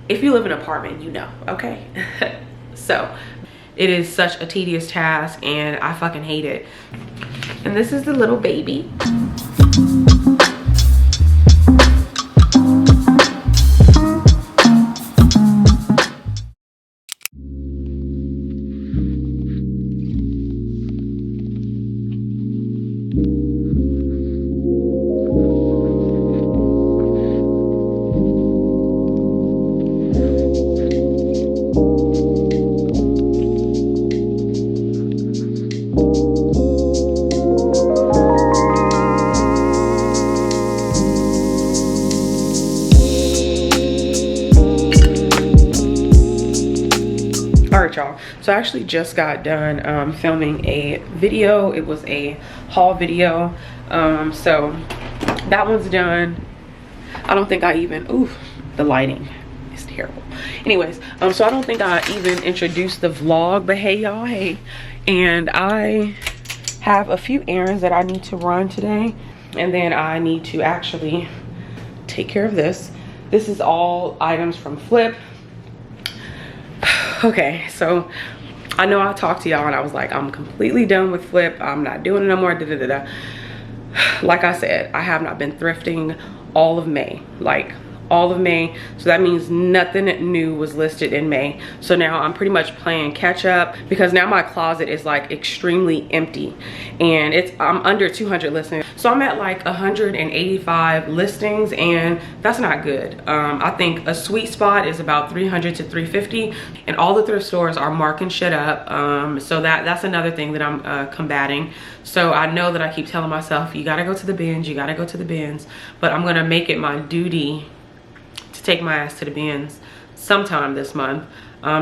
if you live in an apartment, you know, okay? So it is such a tedious task and I fucking hate it. And this is the little baby. Y'all, so I actually just got done filming a video. It was a haul video, so that one's done. I don't think I even, ooh, the lighting is terrible. Anyways, so I don't think I even introduced the vlog, but hey y'all, hey. And I have a few errands that I need to run today, and then I need to actually take care of this. This is all items from Flyp. Okay, so I know I talked to y'all and I was like, I'm completely done with Flyp. I'm not doing it no more. Like I said, I have not been thrifting all of May, like all of May. So that means nothing new was listed in May. So now I'm pretty much playing catch up because now my closet is like extremely empty and I'm under 200 listings. So I'm at like 185 listings and that's not good. I think a sweet spot is about 300 to 350 and all the thrift stores are marking shit up. So that's another thing that I'm combating. So I know that I keep telling myself, you gotta go to the bins, you gotta go to the bins, but I'm gonna make it my duty to take my ass to the bins sometime this month,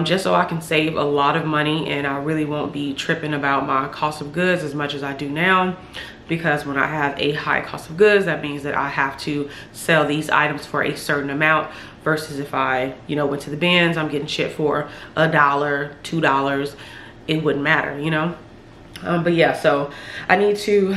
just so I can save a lot of money and I really won't be tripping about my cost of goods as much as I do now, because when I have a high cost of goods, that means that I have to sell these items for a certain amount versus if I, you know, went to the bins, I'm getting shit for $1, $2, it wouldn't matter, you know. But yeah, so I need to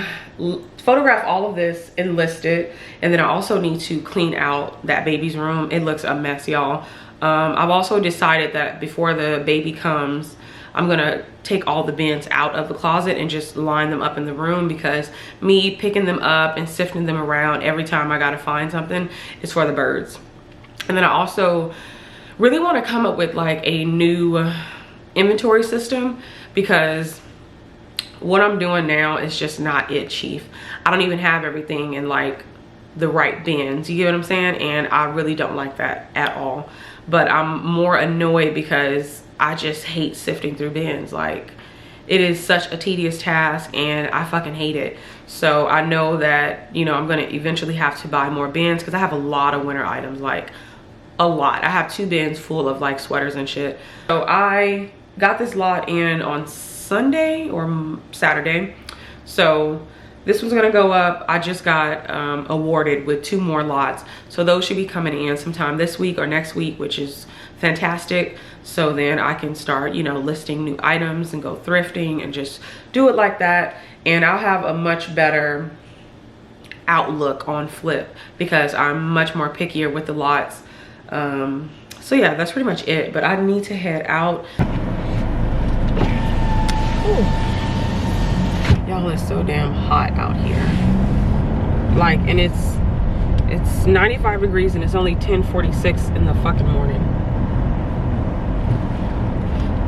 photograph all of this and list it, and then I also need to clean out that baby's room. It looks a mess, y'all. I've also decided that before the baby comes, I'm gonna take all the bins out of the closet and just line them up in the room, because me picking them up and sifting them around every time I gotta find something is for the birds. And then I also really want to come up with like a new inventory system, because what I'm doing now is just not it, chief. I don't even have everything in like the right bins, you get what I'm saying? And I really don't like that at all. But I'm more annoyed because I just hate sifting through bins. Like, it is such a tedious task and I fucking hate it. So I know that, you know, I'm gonna eventually have to buy more bins because I have a lot of winter items, like a lot. I have 2 bins full of like sweaters and shit. So I got this lot in on Sunday or Saturday, so this was gonna go up. I just got awarded with 2 more lots, so those should be coming in sometime this week or next week, which is fantastic. So then I can start, you know, listing new items and go thrifting and just do it like that, and I'll have a much better outlook on Flyp because I'm much more pickier with the lots. So yeah, that's pretty much it. But I need to head out. Y'all, it's so damn hot out here. Like, and it's 95 degrees and it's only 10:46 in the fucking morning.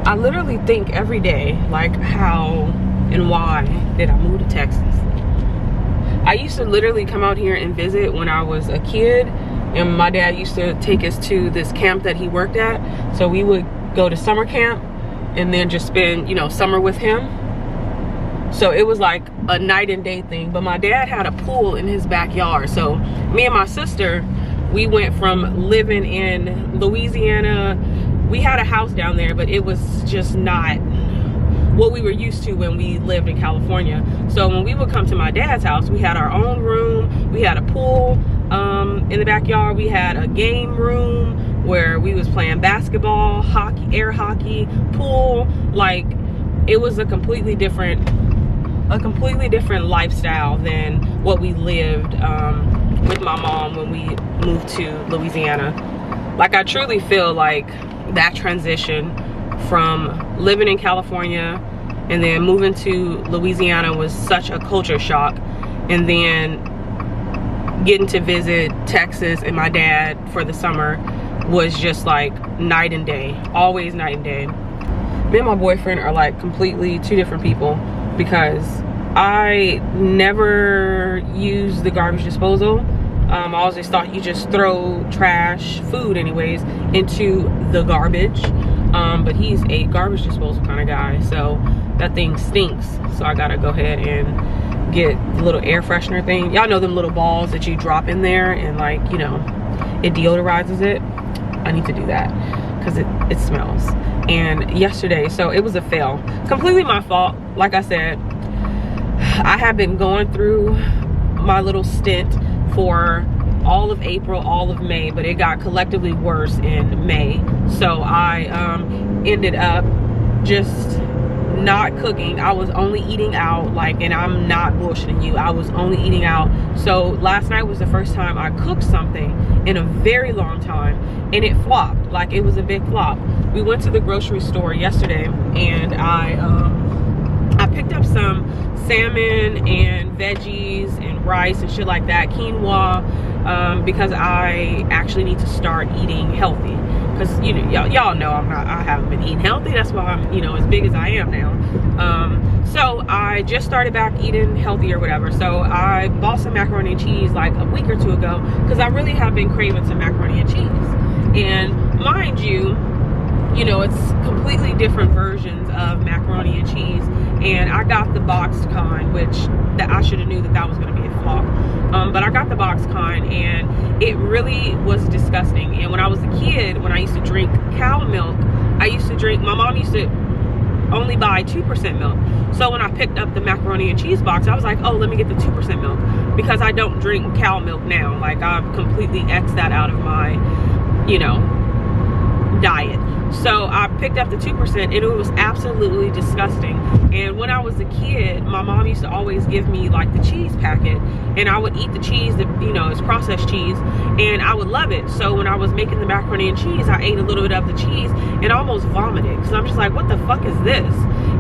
I literally think every day, like, how and why did I move to Texas? I used to literally come out here and visit when I was a kid, and my dad used to take us to this camp that he worked at. So we would go to summer camp and then just spend, you know, summer with him. So it was like a night and day thing. But my dad had a pool in his backyard. So me and my sister, we went from living in Louisiana. We had a house down there, but it was just not what we were used to when we lived in California. So when we would come to my dad's house, we had our own room. We had a pool in the backyard. We had a game room where we was playing basketball, hockey, air hockey, pool. Like, it was a completely different lifestyle than what we lived with my mom when we moved to Louisiana. Like, I truly feel like that transition from living in California and then moving to Louisiana was such a culture shock, and then getting to visit Texas and my dad for the summer was just like night and day, always night and day. Me and my boyfriend are like completely two different people, because I never use the garbage disposal. I always thought you just throw trash, food anyways, into the garbage. But he's a garbage disposal kind of guy, so that thing stinks. So I gotta go ahead and get the little air freshener thing. Y'all know them little balls that you drop in there and, like, you know, it deodorizes it. I need to do that because it smells. And yesterday, so it was a fail. Completely my fault. Like I said, I have been going through my little stint for all of April, all of May, but it got collectively worse in May. So I ended up just not cooking. I was only eating out, like, and I'm not bullshitting you, I was only eating out. So last night was the first time I cooked something in a very long time, and it flopped. Like, it was a big flop. We went to the grocery store yesterday, and I picked up some salmon and veggies and rice and shit like that, quinoa, because I actually need to start eating healthy. Because, you know, y'all know I haven't been eating healthy. That's why I'm, you know, as big as I am now. So I just started back eating healthy or whatever. So I bought some macaroni and cheese like a week or two ago, because I really have been craving some macaroni and cheese. And mind you, you know, it's completely different versions of macaroni and cheese. And I got the boxed kind, which that I should have knew that was going to be a flop. But I got the boxed kind, and it really was disgusting. And when I was a kid, when I used to drink cow milk, my mom used to only buy 2% milk. So when I picked up the macaroni and cheese box, I was like, oh, let me get the 2% milk, because I don't drink cow milk now. Like, I've completely X'd that out of my, you know, diet. So I picked up the 2%, and it was absolutely disgusting. And when I was a kid, my mom used to always give me like the cheese packet, and I would eat the cheese that, you know, is processed cheese, and I would love it. So when I was making the macaroni and cheese, I ate a little bit of the cheese and almost vomited, because I'm just like, what the fuck is this?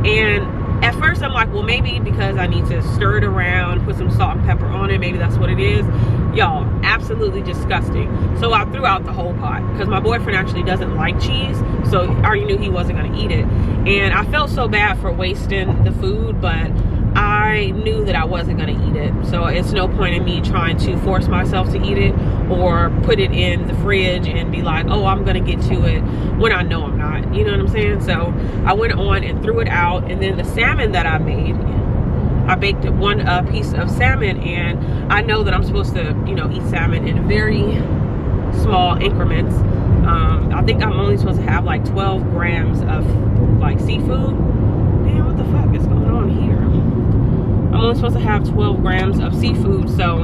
And at first I'm like, well, maybe because I need to stir it around, put some salt and pepper on it, maybe that's what it is. Y'all, absolutely disgusting. So I threw out the whole pot, because my boyfriend actually doesn't like cheese, so I already knew he wasn't gonna eat it. And I felt so bad for wasting the food, but I knew that I wasn't gonna eat it. So it's no point in me trying to force myself to eat it, or put it in the fridge and be like, oh, I'm gonna get to it, when I know I'm not. You know what I'm saying? So I went on and threw it out. And then the salmon that I made, I baked one piece of salmon, and I know that I'm supposed to, you know, eat salmon in very small increments. I think I'm only supposed to have like 12 grams of like seafood. Man, what the fuck is going on here? I'm only supposed to have 12 grams of seafood, so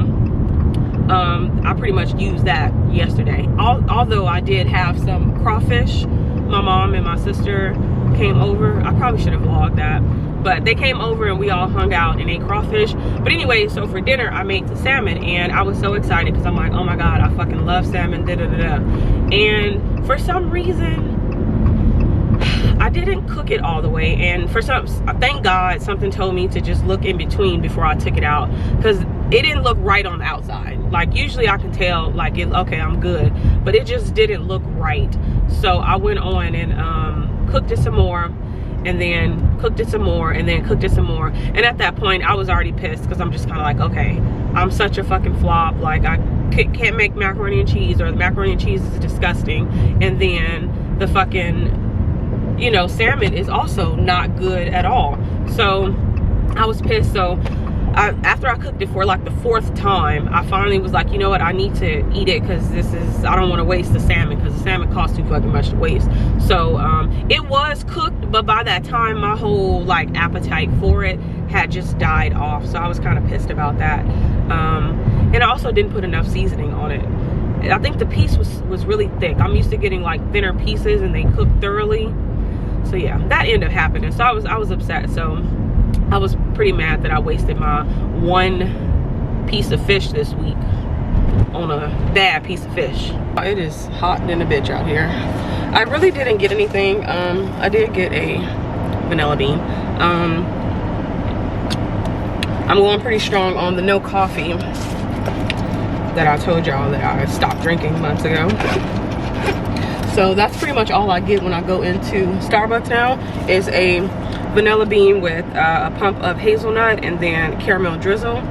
I pretty much used that yesterday. Although I did have some crawfish. My mom and my sister came over. I probably should have vlogged that, but they came over and we all hung out and ate crawfish. But anyway, so for dinner I made the salmon, and I was so excited because I'm like, oh my god, I fucking love salmon, da da da da. And for some reason I didn't cook it all the way, and thank God something told me to just look in between before I took it out, because it didn't look right on the outside. Like, usually I can tell, like, okay, I'm good, but it just didn't look right. So I went on and cooked it some more, and then cooked it some more, and then cooked it some more. And at that point I was already pissed, because I'm just kind of like, okay, I'm such a fucking flop. Like, I can't make macaroni and cheese, or the macaroni and cheese is disgusting, and then the fucking, you know, salmon is also not good at all. So I was pissed. So after I cooked it for like the 4th time, I finally was like, you know what, I need to eat it, because I don't want to waste the salmon, because the salmon costs too fucking much to waste. So it was cooked, but by that time my whole like appetite for it had just died off. So I was kind of pissed about that. And I also didn't put enough seasoning on it. I think the piece was really thick. I'm used to getting like thinner pieces, and they cook thoroughly. So yeah, that ended up happening. So I was upset. So I was pretty mad that I wasted my one piece of fish this week. on a bad piece of fish. It is hot than a bitch out here. I really didn't get anything. I did get a vanilla bean. I'm going pretty strong on the no coffee that I told y'all that I stopped drinking months ago. So that's pretty much all I get when I go into Starbucks now, is a vanilla bean with a pump of hazelnut and then caramel drizzle.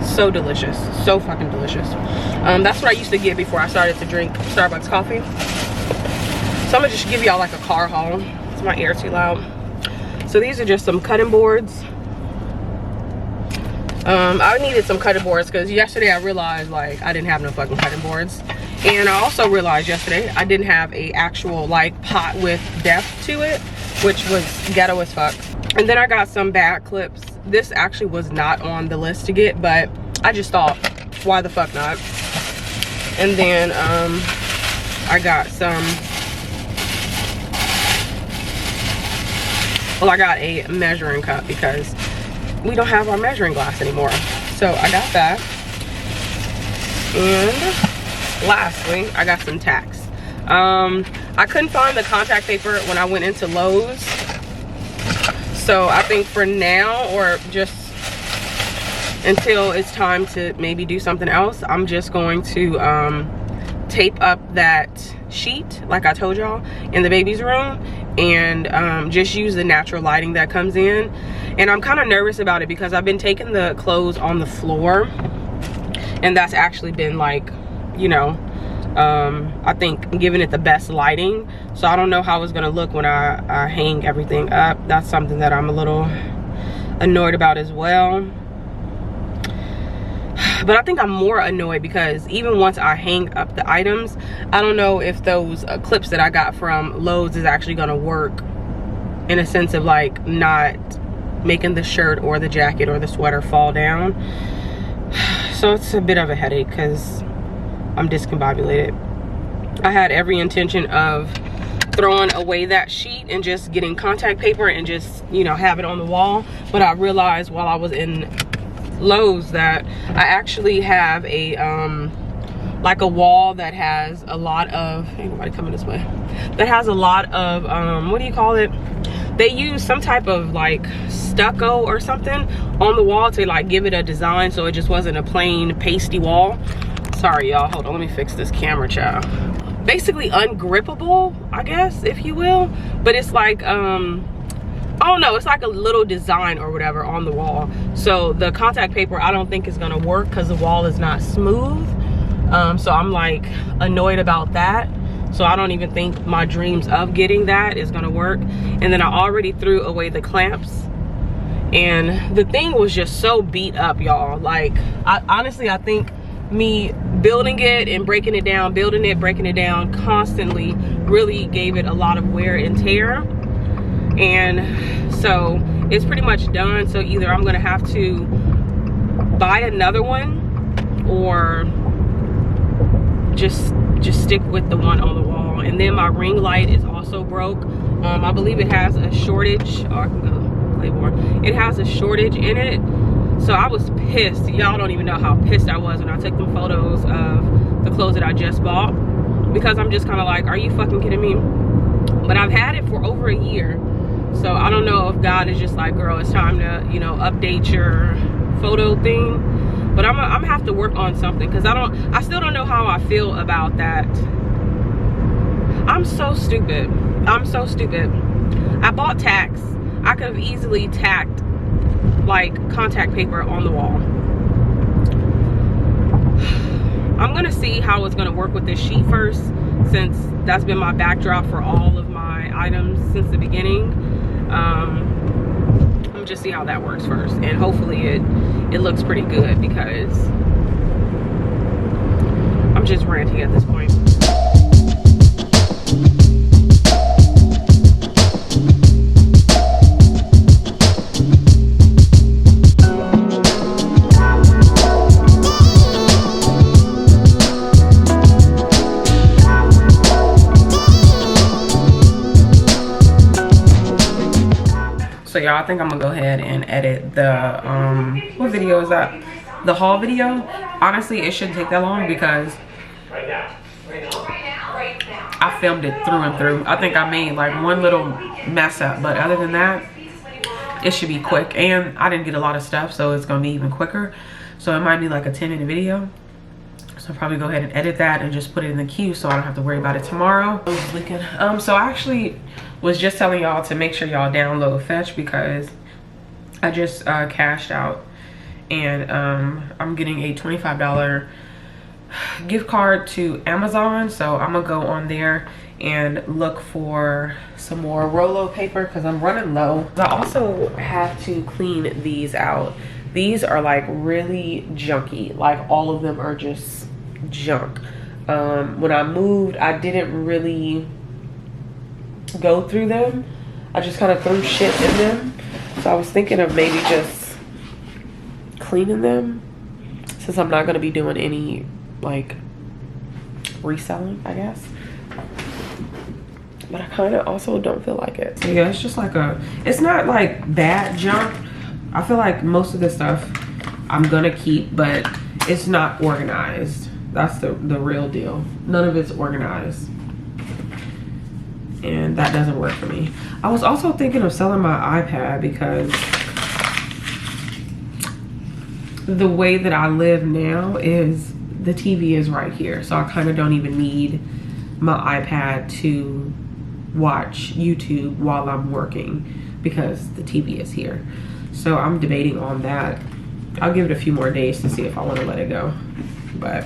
So delicious, so fucking delicious. That's what I used to get before I started to drink Starbucks coffee. So I'm gonna just give y'all like a car haul. Is my air too loud? So these are just some cutting boards. I needed some cutting boards because yesterday I realized like I didn't have no fucking cutting boards. And I also realized yesterday I didn't have a actual like pot with depth to it, which was ghetto as fuck. And then I got some bag clips. This actually was not on the list to get, but I just thought, why the fuck not? And then I got some, well, I got a measuring cup because we don't have our measuring glass anymore. So I got that. And lastly, I got some tacks. I couldn't find the contact paper when I went into Lowe's. So I think for now, or just until it's time to maybe do something else, I'm just going to tape up that sheet like I told y'all in the baby's room, and just use the natural lighting that comes in. And I'm kind of nervous about it because I've been taking the clothes on the floor, and that's actually been like, you know, I think giving it the best lighting. So I don't know how it's gonna look when I hang everything up. That's something that I'm a little annoyed about as well. But I think I'm more annoyed because even once I hang up the items, I don't know if those clips that I got from Lowe's is actually gonna work, in a sense of like not making the shirt or the jacket or the sweater fall down. So it's a bit of a headache because I'm discombobulated. I had every intention of throwing away that sheet and just getting contact paper and just, you know, have it on the wall. But I realized while I was in Lowe's that I actually have a like a wall that has a lot of, ain't nobody coming this way, that has a lot of what do you call it, they use some type of like stucco or something on the wall to like give it a design, so it just wasn't a plain pasty wall. Sorry y'all, hold on, let me fix this camera, child. Basically ungrippable, I guess, if you will. But it's like I don't know, it's like a little design or whatever on the wall. So the contact paper I don't think is gonna work because the wall is not smooth. So I'm like annoyed about that. So I don't even think my dreams of getting that is gonna work. And then I already threw away the clamps, and the thing was just so beat up, y'all. Like honestly I think me building it and breaking it down, building it, breaking it down constantly really gave it a lot of wear and tear. And so it's pretty much done. So either I'm gonna have to buy another one or just stick with the one on the wall. And then my ring light is also broke. I believe it has a shortage, or I can go Playboy. It has a shortage in it. So I was pissed. Y'all don't even know how pissed I was when I took them photos of the clothes that I just bought, because I'm just kind of like, are you fucking kidding me? But I've had it for over a year. So I don't know if God is just like, girl, it's time to, you know, update your photo thing. But I'm gonna have to work on something, because I still don't know how I feel about that. I'm so stupid. I'm so stupid. I bought tacks. I could have easily tacked like contact paper on the wall. I'm gonna see how it's gonna work with this sheet first, since that's been my backdrop for all of my items since the beginning. I'm gonna just see how that works first, and hopefully it looks pretty good, because I'm just ranting at this point. So y'all, I think I'm gonna go ahead and edit the what video is that? the haul video, honestly, it shouldn't take that long because I filmed it through and through. I think I made like one little mess up, but other than that, it should be quick. And I didn't get a lot of stuff, so it's gonna be even quicker. So it might be like a 10-minute video. So I'll probably go ahead and edit that and just put it in the queue so I don't have to worry about it tomorrow. So I actually was just telling y'all to make sure y'all download Fetch because I just cashed out, and I'm getting a $25 gift card to Amazon. So I'm gonna go on there and look for some more Rolo paper because I'm running low. I also have to clean these out. These are like really junky, like all of them are just junk. When I moved, I didn't really go through them. I just kind of threw shit in them. So I was thinking of maybe just cleaning them since I'm not gonna be doing any like reselling, I guess. But I kind of also don't feel like it. So yeah, it's just like it's not like bad junk. I feel like most of this stuff I'm gonna keep, but it's not organized. That's the real deal. None of it's organized. And that doesn't work for me. I was also thinking of selling my iPad because the way that I live now is the TV is right here. So I kind of don't even need my iPad to watch YouTube while I'm working because the TV is here. So I'm debating on that. I'll give it a few more days to see if I want to let it go. But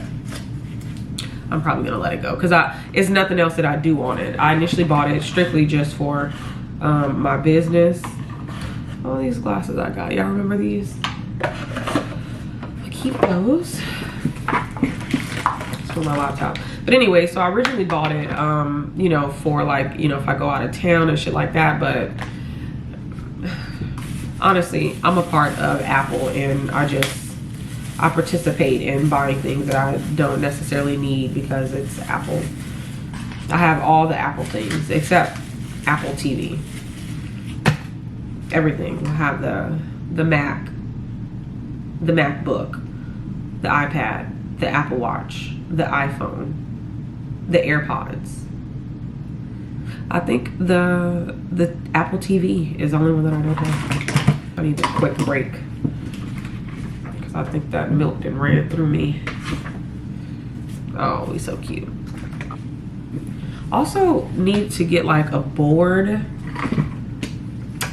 I'm probably gonna let it go because it's nothing else that I do on it. I initially bought it strictly just for my business. All these glasses I got, y'all remember these? I keep those. It's for my laptop. But anyway, so I originally bought it, you know, for like, you know, if I go out of town and shit like that. But honestly, I'm a part of Apple, and I participate in buying things that I don't necessarily need because it's Apple. I have all the Apple things except Apple TV. Everything. I have the Mac, the MacBook, the iPad, the Apple Watch, the iPhone, the AirPods. I think the Apple TV is the only one that I don't have. I need a quick break. I think that milk done ran through me. Oh, he's so cute. Also need to get like a board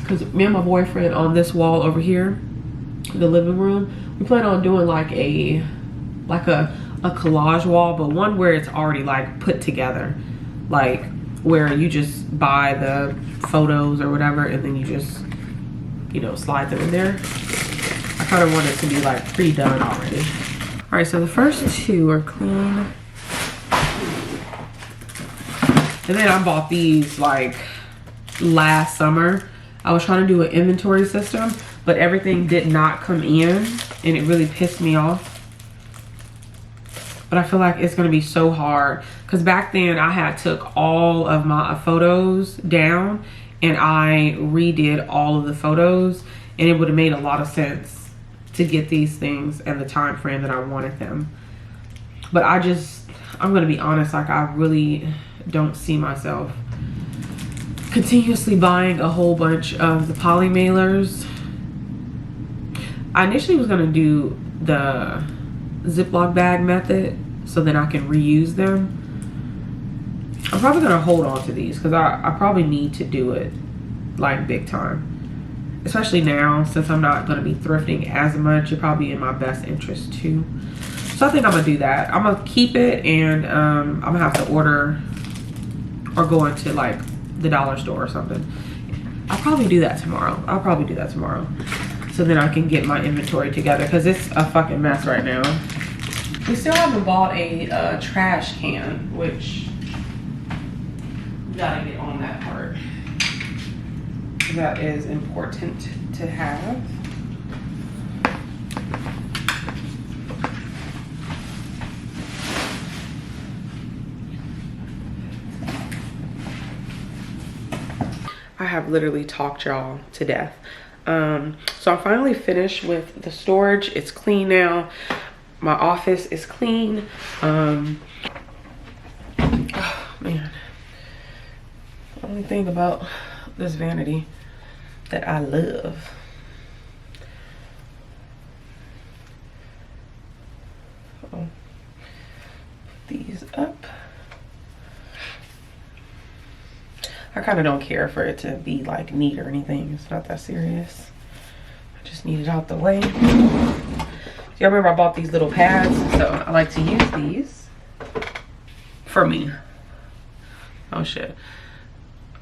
because me and my boyfriend on this wall over here, the living room, we plan on doing like a collage wall, but one where it's already like put together, like where you just buy the photos or whatever and then you just, you know, slide them in there. I kind of want it to be like pre-done already. All right, so the first two are clean. And then I bought these like last summer. I was trying to do an inventory system, but everything did not come in and it really pissed me off. But I feel like it's gonna be so hard because back then I had took all of my photos down and I redid all of the photos, and it would have made a lot of sense to get these things and the time frame that I wanted them. But I'm gonna be honest, like I really don't see myself continuously buying a whole bunch of the poly mailers. I initially was gonna do the Ziploc bag method so then I can reuse them. I'm probably gonna hold on to these because I probably need to do it like big time. Especially now, since I'm not gonna be thrifting as much, it's probably in my best interest too. So I think I'm gonna do that. I'm gonna keep it, and I'm gonna have to order or go into like the dollar store or something. I'll probably do that tomorrow. So then I can get my inventory together because it's a fucking mess right now. We still haven't bought a trash can, which we gotta get on that part. That is important to have. I have literally talked y'all to death. So I'm finally finished with the storage. It's clean now. My office is clean. Oh man, the only thing about this vanity that I love, put these up. I kind of don't care for it to be like neat or anything. It's not that serious. I just need it out the way. Y'all remember I bought these little pads, so I like to use these for me. Oh shit.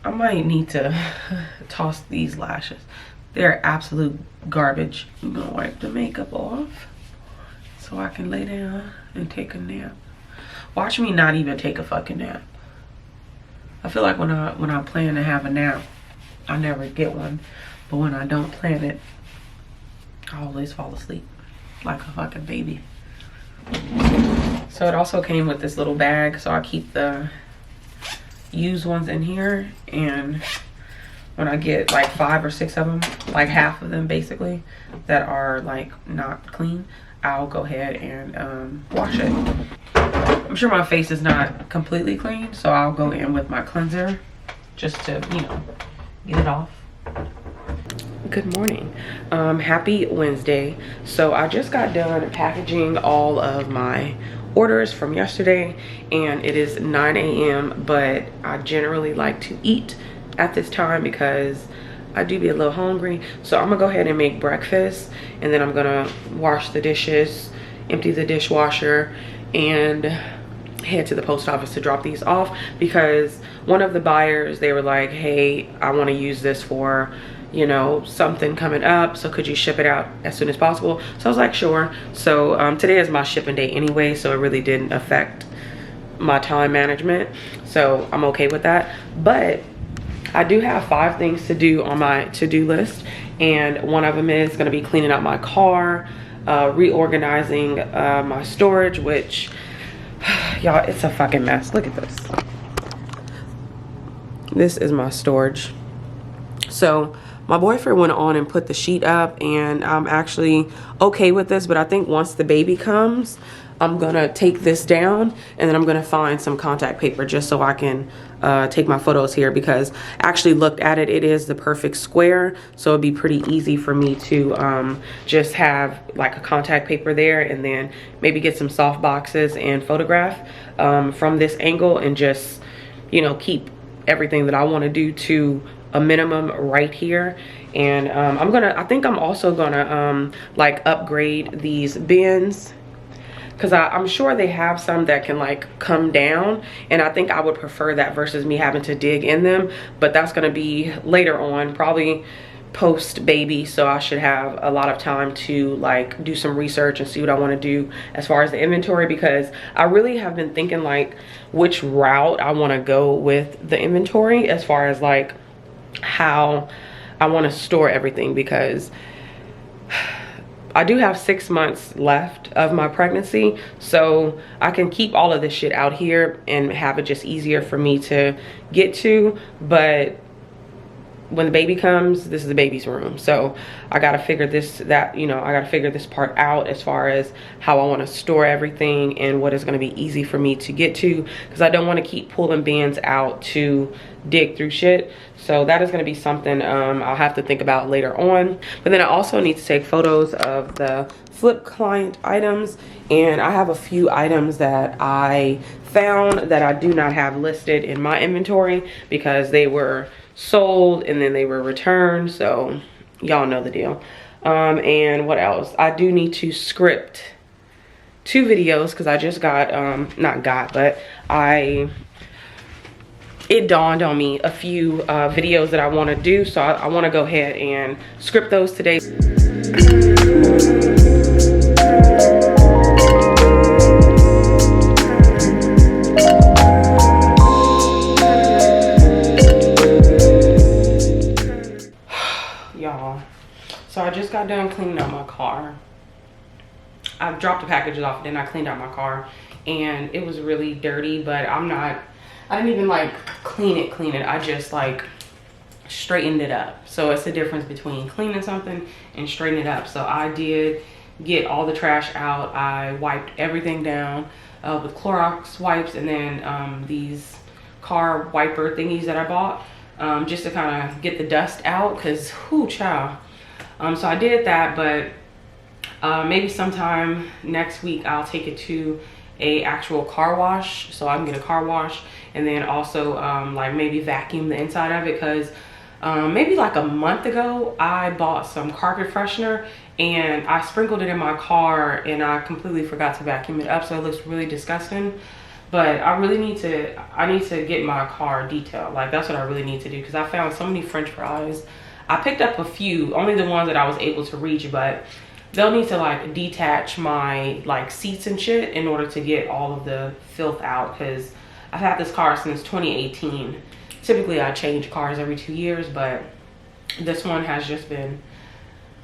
I might need to toss these lashes. They're absolute garbage. I'm gonna wipe the makeup off so I can lay down and take a nap. Watch me not even take a fucking nap. I feel like when I plan to have a nap, I never get one. But when I don't plan it, I always fall asleep like a fucking baby. So it also came with this little bag, so I keep the used ones in here, and when I get like 5 or 6 of them, like half of them basically, that are like not clean, I'll go ahead and wash it. I'm sure my face is not completely clean, so I'll go in with my cleanser just to, you know, get it off. Good morning. Happy Wednesday. So I just got done packaging all of my orders from yesterday, and it is 9 a.m. but I generally like to eat at this time because I do be a little hungry. So I'm gonna go ahead and make breakfast, and then I'm gonna wash the dishes, empty the dishwasher, and head to the post office to drop these off, because one of the buyers, they were like, hey, I want to use this for, you know, something coming up, so could you ship it out as soon as possible? So I was like, sure. So today is my shipping day anyway, so it really didn't affect my time management, so I'm okay with that. But I do have 5 things to do on my to-do list, and one of them is going to be cleaning out my car, reorganizing my storage, which y'all, it's a fucking mess. Look at this. This is my storage. So my boyfriend went on and put the sheet up, and I'm actually okay with this, but I think once the baby comes, I'm gonna take this down, and then I'm gonna find some contact paper just so I can take my photos here, because I actually looked at it. It is the perfect square, so it'd be pretty easy for me to just have like a contact paper there, and then maybe get some soft boxes and photograph from this angle, and just, you know, keep everything that I want to do to a minimum right here. And I think I'm also gonna like upgrade these bins, because I'm sure they have some that can like come down, and I think I would prefer that versus me having to dig in them. But that's gonna be later on, probably post baby, so I should have a lot of time to like do some research and see what I want to do as far as the inventory, because I really have been thinking like which route I want to go with the inventory as far as like how I want to store everything, because I do have 6 months left of my pregnancy, so I can keep all of this shit out here and have it just easier for me to get to. But when the baby comes, this is the baby's room, so I gotta figure this part out as far as how I want to store everything and what is going to be easy for me to get to, because I don't want to keep pulling bins out to dig through shit. So that is going to be something I'll have to think about later on. But then I also need to take photos of the Flyp client items, and I have a few items that I found that I do not have listed in my inventory because they were sold and then they were returned, so y'all know the deal. And what else? I do need to script 2 videos, because I just got it dawned on me a few videos that I want to do, so I want to go ahead and script those today. Y'all, so I just got done cleaning out my car. I dropped the packages off, then I cleaned out my car, and it was really dirty, but I didn't even like clean it. I just like straightened it up. So it's the difference between cleaning something and straightening it up. So I did get all the trash out. I wiped everything down with Clorox wipes, and then these car wiper thingies that I bought, just to kind of get the dust out, because whoo child. So I did that, but maybe sometime next week I'll take it to a actual car wash, so I can get a car wash, and then also like maybe vacuum the inside of it, because maybe like a month ago I bought some carpet freshener and I sprinkled it in my car and I completely forgot to vacuum it up, so it looks really disgusting. But I really need to, get my car detailed. Like, that's what I really need to do, because I found so many french fries. I picked up a few, only the ones that I was able to reach, but they'll need to like detach my like seats and shit in order to get all of the filth out, because I've had this car since 2018. Typically I change cars every 2 years, but this one has just been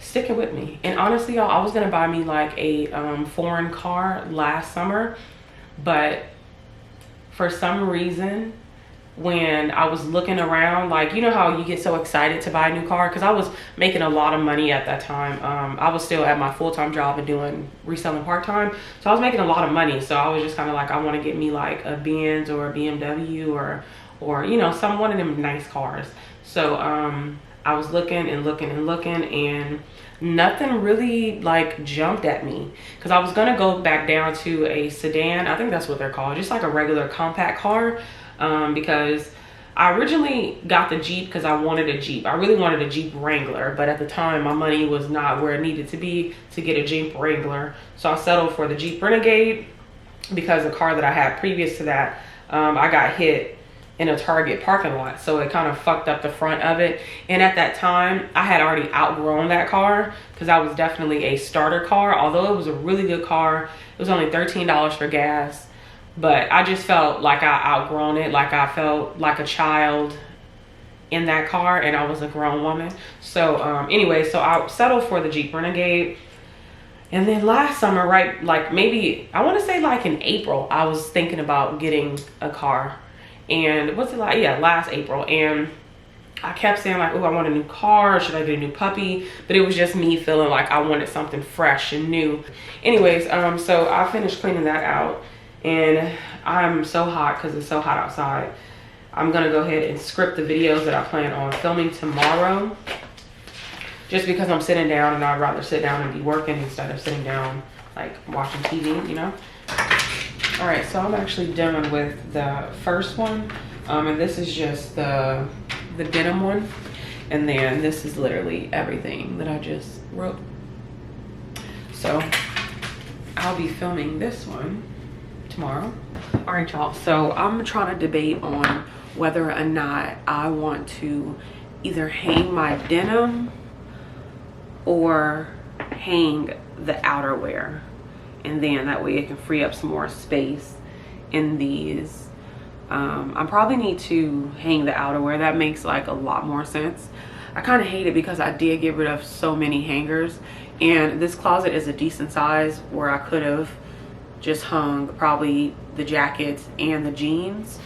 sticking with me. And honestly, y'all, I was gonna buy me like a foreign car last summer, but for some reason, when I was looking around, like, you know how you get so excited to buy a new car, because I was making a lot of money at that time. I was still at my full-time job and doing reselling part-time, so I was making a lot of money. So I was just kind of like, I want to get me like a Benz or a BMW or you know, one of them nice cars. So I was looking and looking and looking, and nothing really like jumped at me, because I was gonna go back down to a sedan. I think that's what they're called, just like a regular compact car, because I originally got the Jeep because I wanted a Jeep. I really wanted a Jeep Wrangler, but at the time my money was not where it needed to be to get a Jeep Wrangler, so I settled for the Jeep Renegade, because the car that I had previous to that, I got hit in a Target parking lot, so it kind of fucked up the front of it. And at that time I had already outgrown that car, because that was definitely a starter car. Although it was a really good car, it was only $13 for gas, but I just felt like I outgrown it. Like I felt like a child in that car, and I was a grown woman. So anyway, so I settled for the Jeep Renegade. And then last summer, right, like maybe I want to say like in April, I was thinking about getting a car. And what's it like? Yeah, last April. And I kept saying like, oh, I want a new car. Should I get a new puppy? But it was just me feeling like I wanted something fresh and new. Anyways, so I finished cleaning that out, and I'm so hot because it's so hot outside. I'm gonna go ahead and script the videos that I plan on filming tomorrow, just because I'm sitting down, and I'd rather sit down and be working instead of sitting down like watching TV, you know? All right, so I'm actually done with the first one, and this is just the denim one, and then this is literally everything that I just wrote. So I'll be filming this one tomorrow. All right, y'all, so I'm trying to debate on whether or not I want to either hang my denim or hang the outerwear, and then that way it can free up some more space in these. I probably need to hang the outerwear. That makes like a lot more sense. I kind of hate it because I did get rid of so many hangers, and this closet is a decent size where I could have just hung probably the jackets and the jeans.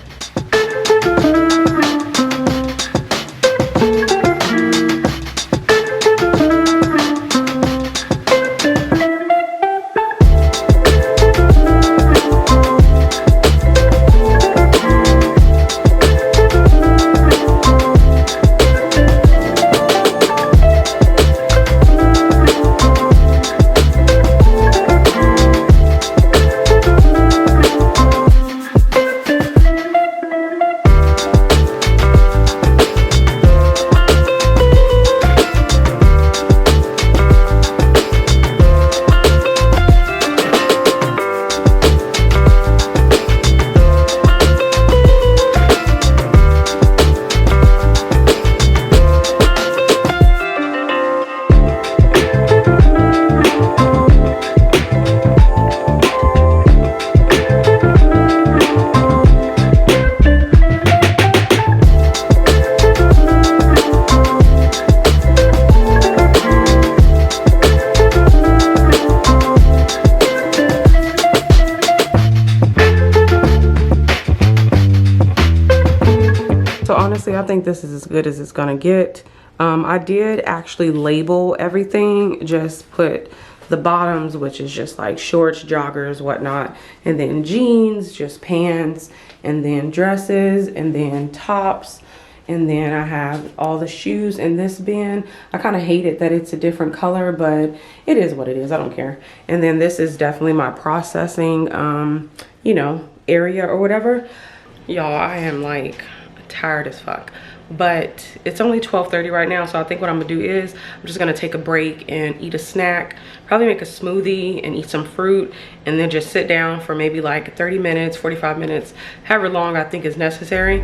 honestly, I think this is as good as it's gonna get. I did actually label everything, just put the bottoms, which is just like shorts, joggers, whatnot, and then jeans, just pants, and then dresses, and then tops, and then I have all the shoes in this bin. I kind of hate it that it's a different color, but it is what it is. I don't care. And then this is definitely my processing, you know, area or whatever. Y'all, I am like tired as fuck, but it's only 12:30 right now, so I think what I'm gonna do is I'm just gonna take a break and eat a snack, probably make a smoothie and eat some fruit, and then just sit down for maybe like 30 minutes, 45 minutes, however long I think is necessary.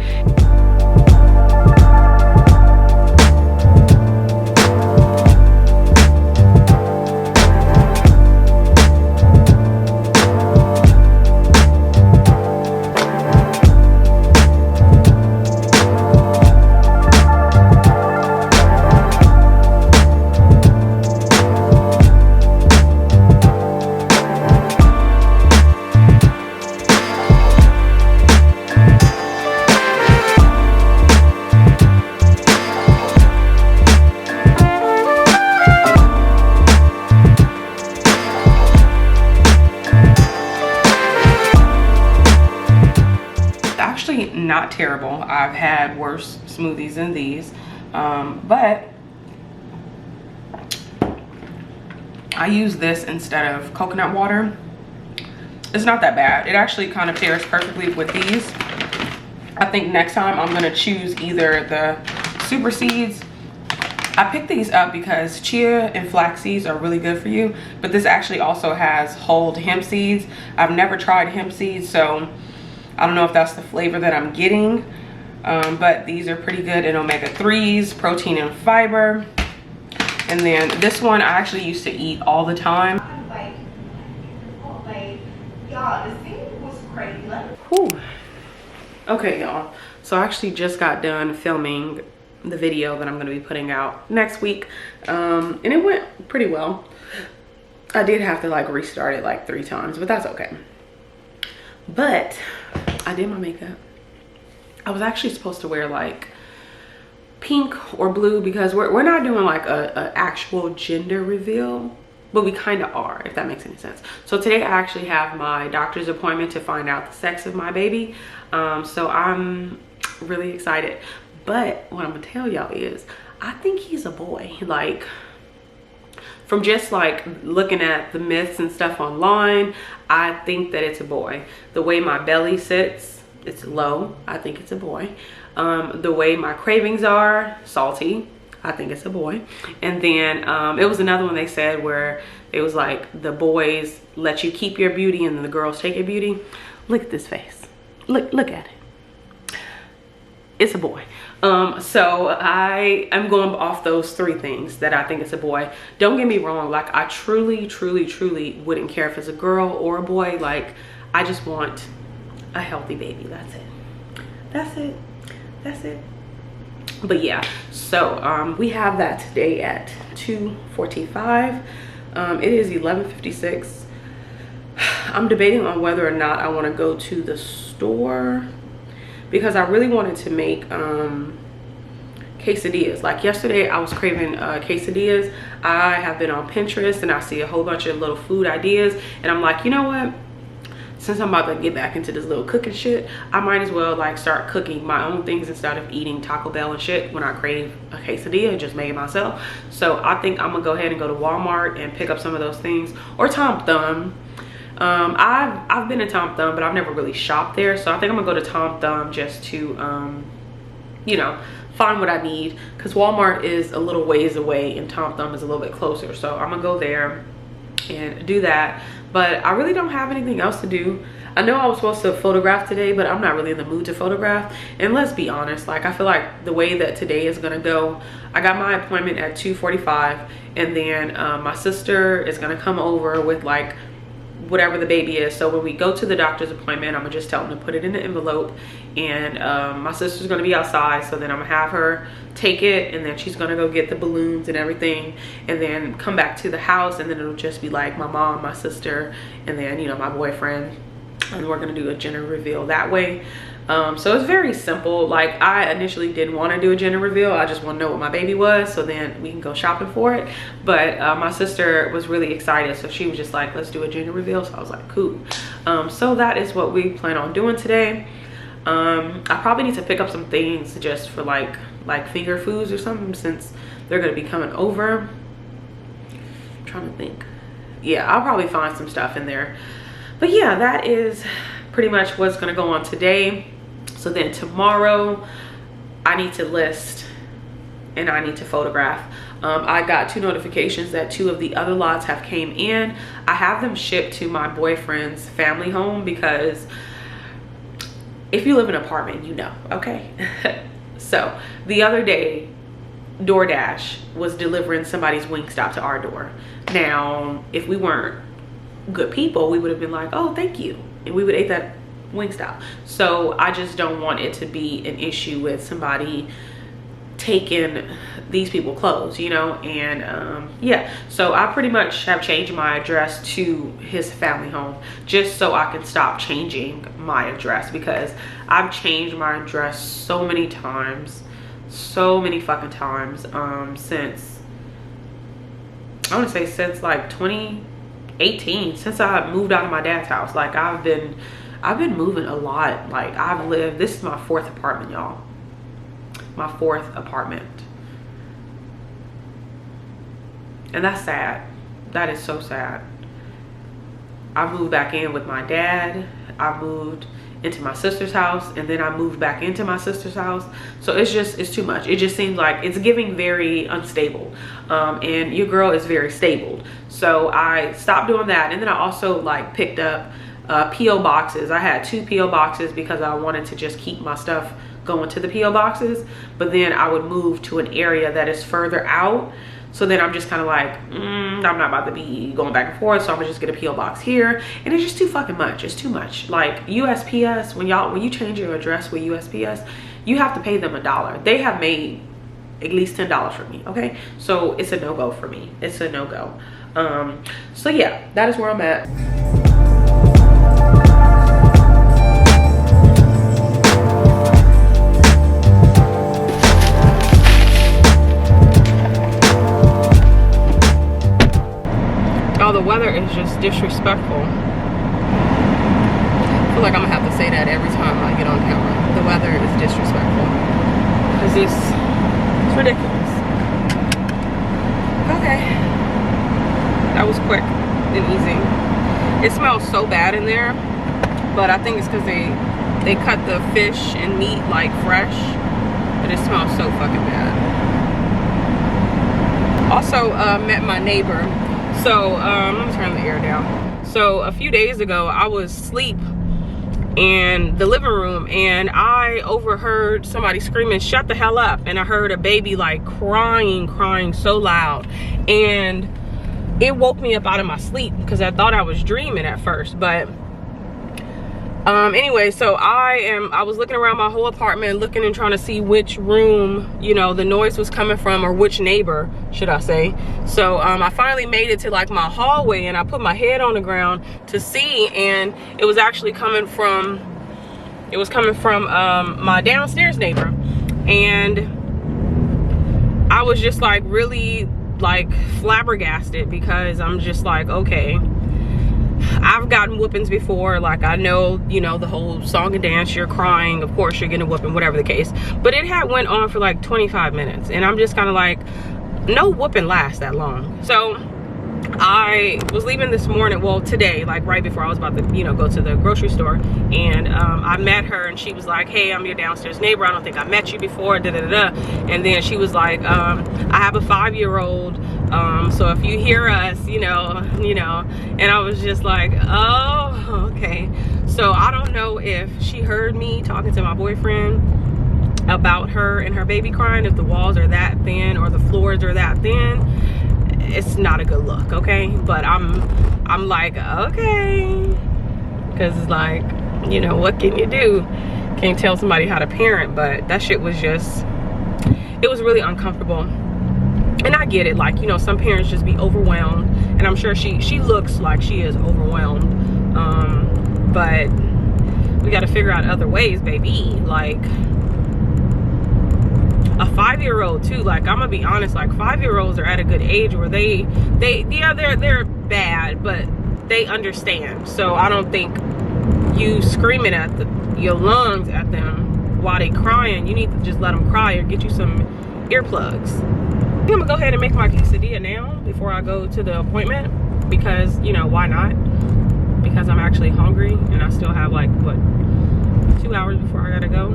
Not terrible. I've had worse smoothies than these, but I use this instead of coconut water. It's not that bad. It actually kind of pairs perfectly with these. I think next time I'm gonna choose either the super seeds. I picked these up because chia and flax seeds are really good for you, but this actually also has whole hemp seeds. I've never tried hemp seeds, so I don't know if that's the flavor that I'm getting, but these are pretty good in omega-3s, protein and fiber. And then this one I actually used to eat all the time. Y'all, this thing was crazy. Whew. Okay, y'all. So I actually just got done filming the video that I'm going to be putting out next week, and it went pretty well. I did have to like restart it like 3 times, but that's okay. But I did my makeup. I was actually supposed to wear like pink or blue because we're not doing like a actual gender reveal, but we kind of are, if that makes any sense. So today I actually have my doctor's appointment to find out the sex of my baby. So I'm really excited. But what I'm gonna tell y'all is I think he's a boy. Like, from just like looking at the myths and stuff online, I think that it's a boy. The way my belly sits, it's low, I think it's a boy. The way my cravings are, salty, I think it's a boy. And then it was another one they said where it was like the boys let you keep your beauty and then the girls take your beauty. Look at this face. Look at it. It's a boy. So I am going off those 3 things that I think it's a boy. Don't get me wrong, like I truly wouldn't care if it's a girl or a boy. Like I just want a healthy baby. That's it. But yeah, so we have that today at 2:45. It is 11:56. I'm debating on whether or not I want to go to the store, because I really wanted to make quesadillas. Like yesterday I was craving quesadillas. I have been on Pinterest and I see a whole bunch of little food ideas, and I'm like, you know what, since I'm about to get back into this little cooking shit, I might as well like start cooking my own things instead of eating Taco Bell and shit when I crave a quesadilla and just make it myself. So I think I'm gonna go ahead and go to Walmart and pick up some of those things, or Tom Thumb. I've been to Tom Thumb, but I've never really shopped there, so I think I'm gonna go to Tom Thumb just to you know, find what I need, because Walmart is a little ways away and Tom Thumb is a little bit closer. So I'm gonna go there and do that, but I really don't have anything else to do. I know I was supposed to photograph today, but I'm not really in the mood to photograph. And let's be honest, like I feel like the way that today is gonna go, I got my appointment at 2:45, and then my sister is gonna come over with like whatever the baby is. So when we go to the doctor's appointment, I'm gonna just tell them to put it in an envelope, and my sister's gonna be outside, so then I'm gonna have her take it, and then she's gonna go get the balloons and everything, and then come back to the house, and then it'll just be like my mom, my sister, and then, you know, my boyfriend, and we're gonna do a gender reveal that way. So it's very simple. Like, I initially didn't want to do a gender reveal. I just want to know what my baby was, so then we can go shopping for it. But my sister was really excited, so she was just like, let's do a gender reveal. So I was like, cool. So that is what we plan on doing today. I probably need to pick up some things just for like finger foods or something, since they're going to be coming over. I'm trying to think. Yeah, I'll probably find some stuff in there. But yeah, that is pretty much what's going to go on today. So then tomorrow I need to list and I need to photograph. I got 2 notifications that 2 of the other lots have came in. I have them shipped to my boyfriend's family home, because if you live in an apartment, you know, okay? So the other day, DoorDash was delivering somebody's Wingstop to our door. Now, if we weren't good people, we would have been like, oh, thank you, and we would eat that Wingstop. So I just don't want it to be an issue with somebody taking these people clothes, you know. And yeah, so I pretty much have changed my address to his family home, just so I can stop changing my address, because I've changed my address so many times, so many fucking times, since, I want to say since like 2018, since I moved out of my dad's house. Like, I've been moving a lot. Like, this is my 4th apartment, y'all. My 4th apartment. And that's sad. That is so sad. I moved back in with my dad. I moved into my sister's house, and then I moved back into my sister's house. So it's too much. It just seems like it's giving very unstable. And your girl is very stable. So I stopped doing that. And then I also like picked up P.O. boxes. I had 2 P.O. boxes because I wanted to just keep my stuff going to the P.O. boxes, but then I would move to an area that is further out. So then I'm just kind of like, I'm not about to be going back and forth, so I'm gonna just get a P.O. box here. And it's just too fucking much. It's too much. Like, USPS, when you change your address with USPS, you have to pay them $1. They have made at least $10 for me, okay? So it's a no-go for me. It's a no-go. So yeah, that is where I'm at. Oh, the weather is just disrespectful. I feel like I'm gonna have to say that every time I get on camera. The weather is disrespectful. Because it's ridiculous. Okay. That was quick and easy. It smells so bad in there, but I think it's because they cut the fish and meat like fresh, but it smells so fucking bad. Also met my neighbor. So let me turn the air down. So a few days ago, I was asleep in the living room, and I overheard somebody screaming, shut the hell up. And I heard a baby like crying so loud, and it woke me up out of my sleep, because I thought I was dreaming at first. But anyway, so I was looking around my whole apartment, looking and trying to see which room, you know, the noise was coming from, or which neighbor, should I say. So I finally made it to like my hallway, and I put my head on the ground to see, and it was actually coming from my downstairs neighbor. And I was just like really like flabbergasted, because I'm just like, okay, I've gotten whoopings before. Like, I know, you know, the whole song and dance, you're crying, of course you're getting a whooping, whatever the case. But it had went on for like 25 minutes, and I'm just kind of like, no whooping lasts that long. So I was leaving this morning, well today, like right before I was about to, you know, go to the grocery store, and I met her, and she was like, hey, I'm your downstairs neighbor, I don't think I met you before, da da da. And then she was like, I have a 5-year-old, so if you hear us, you know. And I was just like, oh, okay. So I don't know if she heard me talking to my boyfriend about her and her baby crying, if the walls are that thin or the floors are that thin. It's not a good look, okay? But I'm like, okay, because it's like, you know, what can you do? Can't tell somebody how to parent. But that shit was just, it was really uncomfortable. And I get it, like, you know, some parents just be overwhelmed, and I'm sure she looks like she is overwhelmed. But We got to figure out other ways, baby. Like a 5-year-old too. Like, I'm gonna be honest, like 5-year-olds are at a good age where yeah, they're bad, but they understand. So I don't think you screaming at your lungs at them while they crying. You need to just let them cry or get you some earplugs. I'm gonna go ahead and make my quesadilla now before I go to the appointment, because, you know, why not? Because I'm actually hungry and I still have like, what, 2 hours before I gotta go,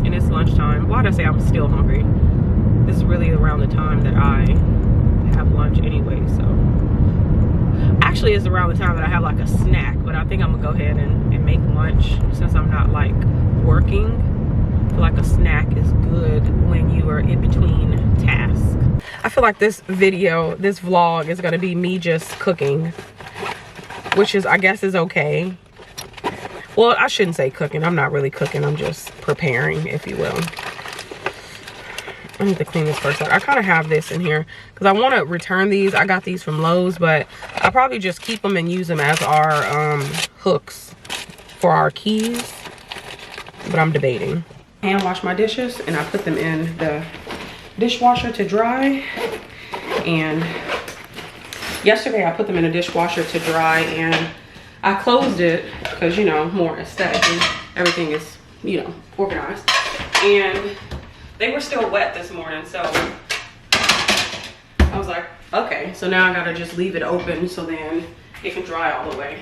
and it's lunchtime. Why did I say I'm still hungry? This is really around the time that I have lunch anyway, so. Actually, it's around the time that I have like a snack, but I think I'm gonna go ahead and make lunch since I'm not like working. I feel like a snack is good when you are in between tasks. I feel like this video, this vlog is gonna be me just cooking, which is, I guess, is okay. Well, I shouldn't say cooking. I'm not really cooking. I'm just preparing, if you will. I need to clean this first. I kind of have this in here because I want to return these. I got these from Lowe's, but I'll probably just keep them and use them as our hooks for our keys. But I'm debating. Hand wash my dishes and I put them in the dishwasher to dry. And yesterday I put them in a dishwasher to dry, and I closed it because, you know, more aesthetically, everything is, you know, organized. And they were still wet this morning, so I was like, okay, so now I gotta just leave it open so then it can dry all the way.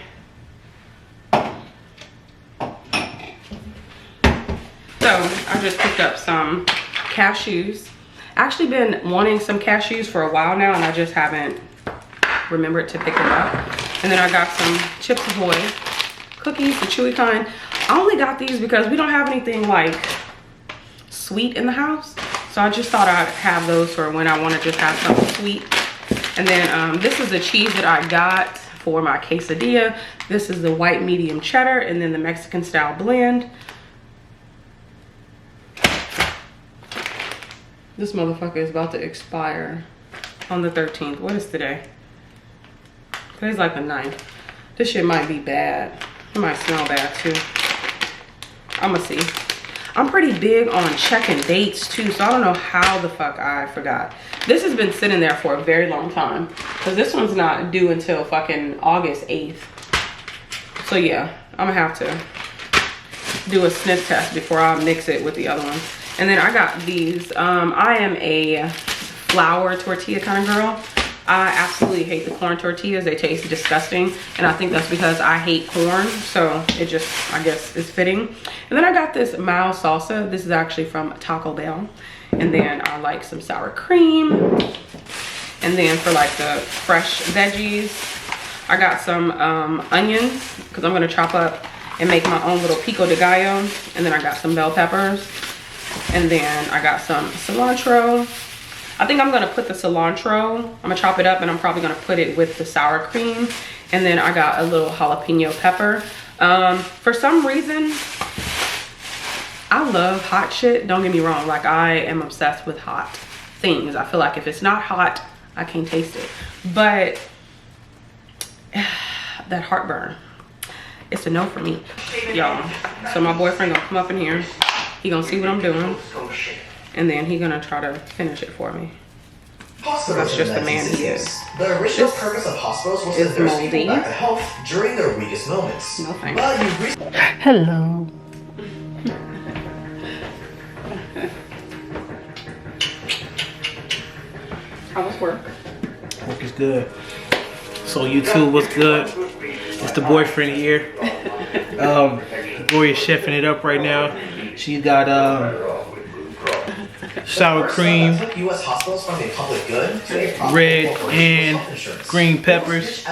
So I just picked up some cashews. I've actually been wanting some cashews for a while now, and I just haven't remembered to pick them up. And then I got some Chips Ahoy cookies, the chewy kind. I only got these because we don't have anything like sweet in the house. So I just thought I'd have those for when I want to just have something sweet. And then this is the cheese that I got for my quesadilla. This is the white medium cheddar, and then the Mexican style blend. This motherfucker is about to expire on the 13th. What is today? Today's like the 9th. This shit might be bad. It might smell bad too. I'ma see. I'm pretty big on checking dates too, so I don't know how the fuck I forgot. This has been sitting there for a very long time, because this one's not due until fucking August 8th. So yeah, I'm gonna have to do a sniff test before I mix it with the other one. And then I got these. I am a flour tortilla kind of girl. I absolutely hate the corn tortillas. They taste disgusting, and I think that's because I hate corn, so it just, I guess, is fitting. And then I got this mild salsa. This is actually from Taco Bell. And then I like some sour cream. And then for like the fresh veggies, I got some onions, because I'm gonna chop up and make my own little pico de gallo. And then I got some bell peppers. And then I got some cilantro. I think I'm gonna put the cilantro, I'm gonna chop it up, and I'm probably gonna put it with the sour cream. And then I got a little jalapeno pepper. For some reason, I love hot shit. Don't get me wrong, like I am obsessed with hot things. I feel like if it's not hot, I can't taste it. But that heartburn, it's a no for me, y'all. So my boyfriend gonna come up in here. He gonna see what I'm doing, and then he gonna try to finish it for me. That's just the man he is. The original purpose of hospitals was to nurse people back to health during their weakest moments. No thanks. Hello. How was work? Work is good. So YouTube, what's good? It's the boyfriend here. Gloria's chefing it up right now. She got sour cream, red and green peppers,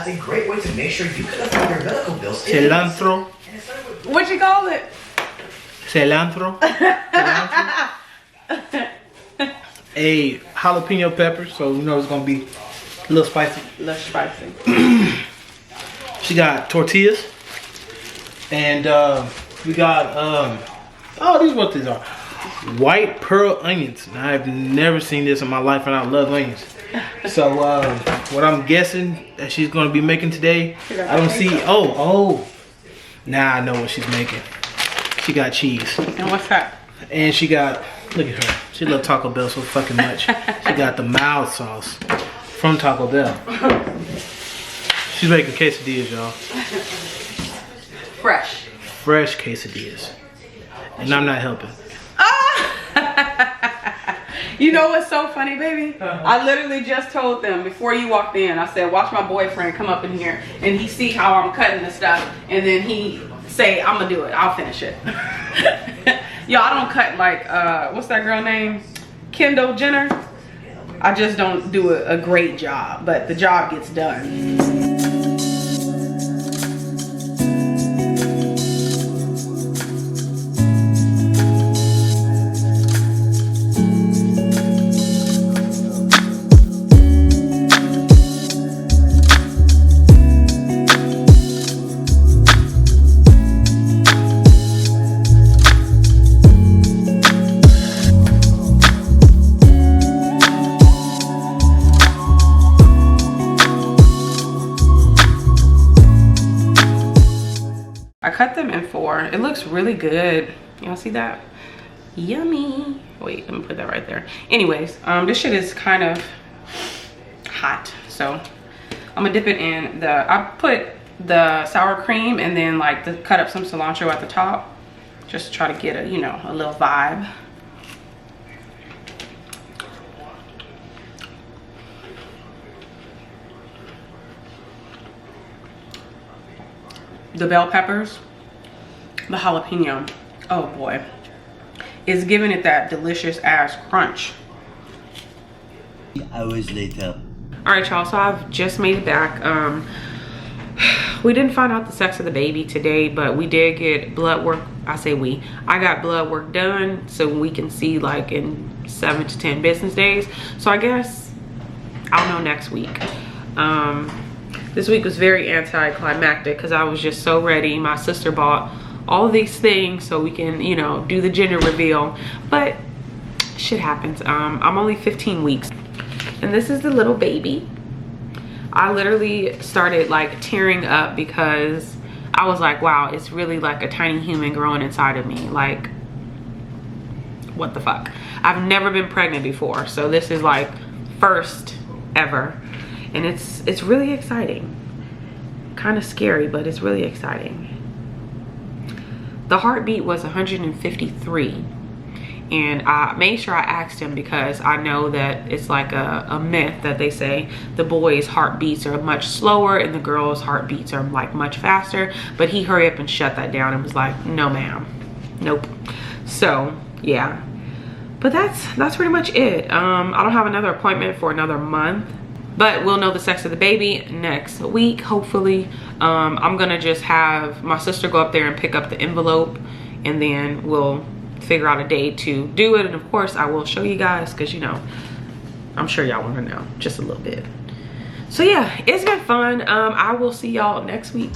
cilantro. What you call it? Cilantro. A jalapeno pepper, so you know it's gonna be a little spicy. Less spicy. She got tortillas, and we got oh, these what these are. White pearl onions. Now, I've never seen this in my life, and I love onions. So what I'm guessing that she's gonna be making today, I don't see. Oh, now I know what she's making. She got cheese. And what's that? And she got, look at her. She loves Taco Bell so fucking much. She got the mild sauce from Taco Bell. She's making quesadillas, y'all. Fresh. Fresh quesadillas. And I'm not helping. You know what's so funny, baby? I literally just told them before you walked in, I said, watch my boyfriend come up in here and he see how I'm cutting the stuff, and then he say, I'm gonna do it, I'll finish it. Yo, I don't cut like, what's that girl name? Kendall Jenner. I just don't do a great job, but the job gets done. I cut them in 4. It looks really good. Y'all see that? Yummy. Wait, let me put that right there. Anyways, this shit is kind of hot, so I'm gonna dip it in I put the sour cream and then like cut up some cilantro at the top, just to try to get a, you know, a little vibe. The bell peppers, the jalapeno, oh boy, is giving it that delicious ass crunch. Hours later. All right, y'all, so I've just made it back. We didn't find out the sex of the baby today, but we did get blood work. I got blood work done so we can see like in 7 to 10 business days. So I guess I'll know next week. This week was very anticlimactic because I was just so ready. My sister bought all of these things so we can, you know, do the gender reveal, but shit happens. I'm only 15 weeks. And this is the little baby. I literally started like tearing up because I was like, wow, it's really like a tiny human growing inside of me. Like, what the fuck? I've never been pregnant before, so this is like first ever. And it's really exciting. Kind of scary, but it's really exciting. The heartbeat was 153. And I made sure I asked him because I know that it's like a myth that they say the boys' heartbeats are much slower and the girls' heartbeats are like much faster. But he hurried up and shut that down and was like, no ma'am, nope. So yeah, but that's pretty much it. I don't have another appointment for another month, but we'll know the sex of the baby next week, hopefully. I'm gonna just have my sister go up there and pick up the envelope, and then we'll figure out a day to do it. And of course I will show you guys, because you know, I'm sure y'all want to know just a little bit. So yeah, it's been fun. I will see y'all next week.